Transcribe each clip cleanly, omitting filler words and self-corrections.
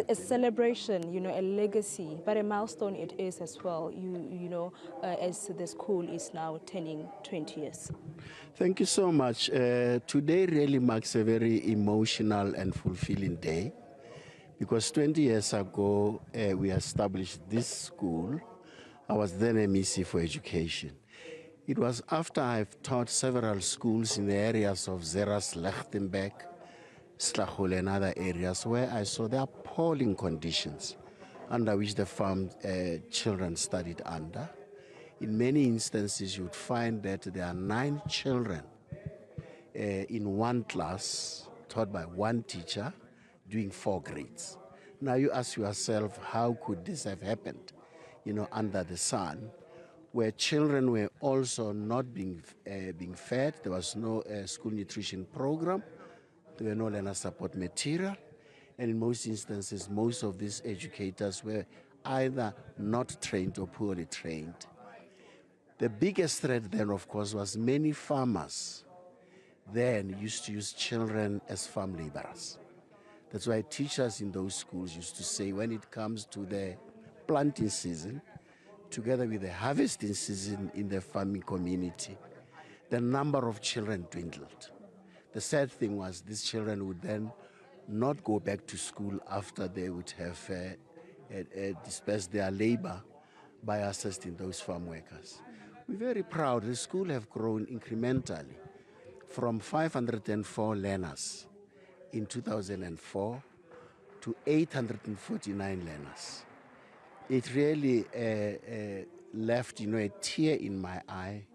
a celebration, you know, a legacy, but a milestone it is as well, you know, as the school is now turning 20 years. Thank you so much. Today really marks a very emotional and fulfilling day because 20 years ago we established this school. I was then MEC for education. It was after I've taught several schools in the areas of Zeras, Lichtenberg, Slachole and other areas where I saw the appalling conditions under which the farm children studied under. In many instances, you'd find that there are 9 children in one class taught by one teacher doing 4 grades. Now you ask yourself, how could this have happened, you know, under the sun, where children were also not being fed. There was no school nutrition program. There were no learner support material. And in most instances, most of these educators were either not trained or poorly trained. The biggest threat then, of course, was many farmers then used to use children as farm laborers. That's why teachers in those schools used to say when it comes to the planting season, together with the harvesting season in the farming community, the number of children dwindled. The sad thing was these children would then not go back to school after they would have dispersed their labor by assisting those farm workers. We're very proud. The school have grown incrementally from 504 learners in 2004 to 849 learners. It really left, you know, a tear in my eye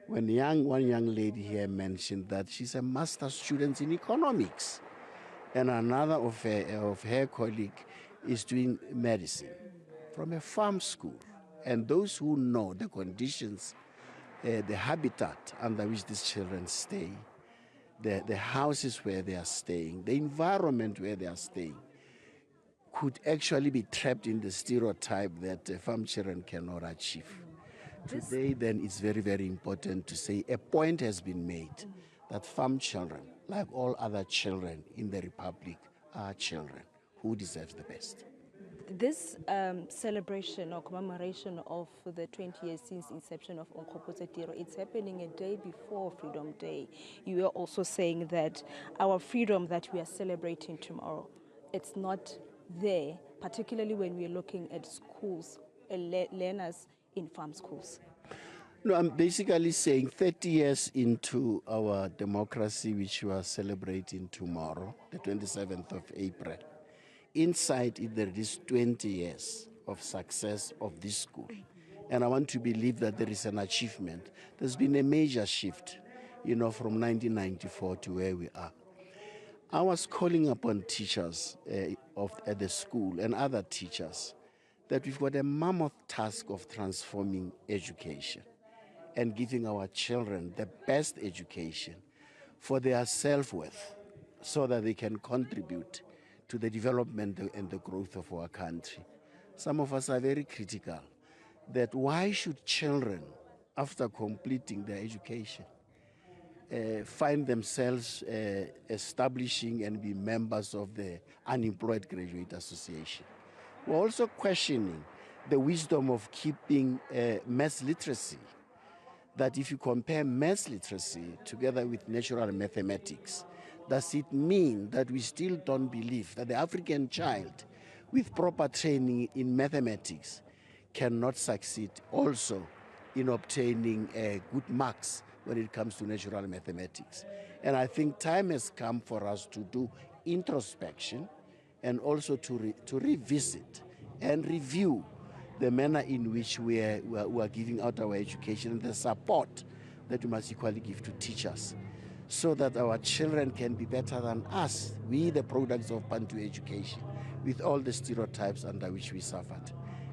when one young lady here mentioned that she's a master's student in economics, and another of her colleague is doing medicine from a farm school. And those who know the conditions, the habitat under which these children stay, the houses where they are staying, the environment where they are staying, could actually be trapped in the stereotype that farm children cannot achieve. Today, then, it's very, very important to say a point has been made that farm children, like all other children in the Republic, are children who deserve the best. This celebration or commemoration of the 20 years since inception of Onkgopotse Tiro, it's happening a day before Freedom Day. You were also saying that our freedom that we are celebrating tomorrow, it's not there, particularly when we're looking at schools, learners in farm schools. No, I'm basically saying 30 years into our democracy, which we are celebrating tomorrow, the 27th of April, inside it there is 20 years of success of this school. And I want to believe that there is an achievement. There's been a major shift, you know, from 1994 to where we are. I was calling upon teachers at the school and other teachers that we've got a mammoth task of transforming education and giving our children the best education for their self-worth so that they can contribute to the development and the growth of our country. Some of us are very critical that why should children, after completing their education, find themselves establishing and be members of the Unemployed Graduate Association. We're also questioning the wisdom of keeping maths literacy, that if you compare maths literacy together with natural mathematics, does it mean that we still don't believe that the African child with proper training in mathematics cannot succeed also in obtaining good marks when it comes to natural mathematics? And I think time has come for us to do introspection and also to revisit and review the manner in which we are giving out our education and the support that we must equally give to teachers so that our children can be better than us, we the products of Bantu education, with all the stereotypes under which we suffered.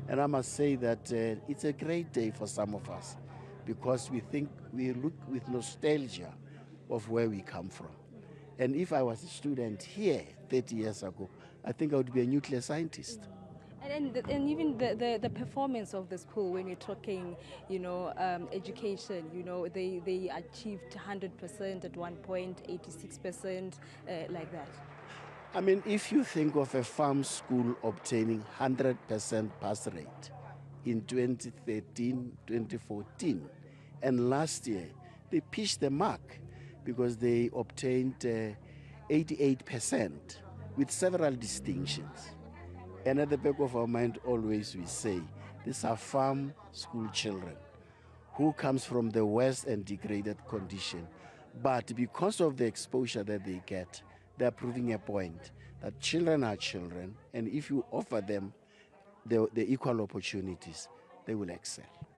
And I must say that it's a great day for some of us because we look with nostalgia of where we come from. And if I was a student here 30 years ago, I think I would be a nuclear scientist. And even the performance of the school, when you're talking, you know, education, you know, they achieved 100% at one point, 86%, like that. I mean, if you think of a farm school obtaining 100% pass rate in 2013, 2014, and last year they pitched the mark because they obtained 88% with several distinctions. And at the back of our mind, always we say, these are farm school children who comes from the West and degraded condition. But because of the exposure that they get, they're proving a point that children are children, and if you offer them the equal opportunities, they will excel.